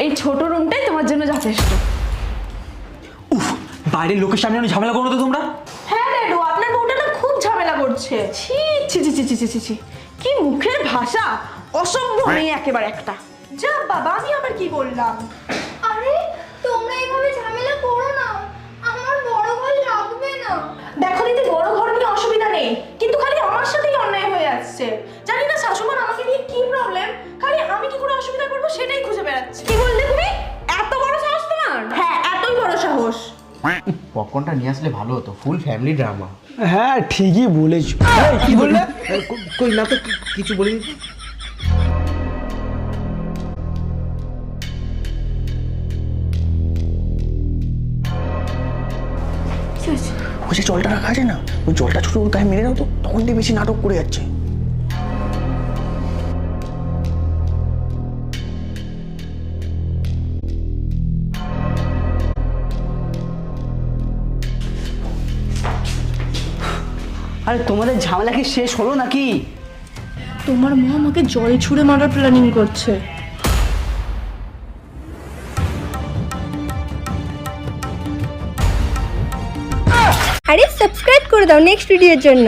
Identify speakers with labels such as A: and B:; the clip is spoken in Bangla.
A: এই ছোট রুমটাই তোমার জন্য যথেষ্ট।
B: উফ, বাইরের লোকের সামনে অনেক ঝামেলা করো তো তোমরা।
A: হ্যাঁ ড্যাডু, আপনার বউটা না খুব ঝামেলা করছে। ছি ছি ছি ছি ছি ছি ছি, কি মুখের ভাষা, অসভ্য মেয়ে একেবারে একটা। যা বাবা, আমি আবার কি বললাম?
C: আরে তোমরা এইভাবে ঝামেলা করো না, আমার বড় ঘর লাগবে না।
A: দেখো দিদি, বড় ঘর নিয়ে অসুবিধা নেই, কিন্তু খালি আমার সাথেই অন্যায় হয়ে যাচ্ছে। জানি না শাশুমান আমাকে নিয়ে কি প্রবলেম, খালি আমি কি করে অসুবিধা করবো সেটাই খুঁজে বেড়াচ্ছি। কি বললে তুমি? এত বড় সাহস তোমার? হ্যাঁ, এতই বড় সাহস।
D: পপকর্নটা নিয়ে আসলে ভালো হতো, ফুল ফ্যামিলি ড্রামা।
E: হ্যাঁ ঠিকই বলেছো। কি বললে?
D: কই না তো, কিছু বলিনি।
E: ওই যে জলটা রাখা আছে না, ওই জলটা ছোট ওর গায়ে মেরে দাও তো, তখন দিয়ে বেশি নাটক করে যাচ্ছে। আরে তোমাদের ঝামেলা কি শেষ হলো নাকি?
A: তোমার মা আমাকে জল ছুঁড়ে মারার প্ল্যানিং করছে।
C: আরে সাবস্ক্রাইব করে দাও নেক্সট ভিডিওর জন্য।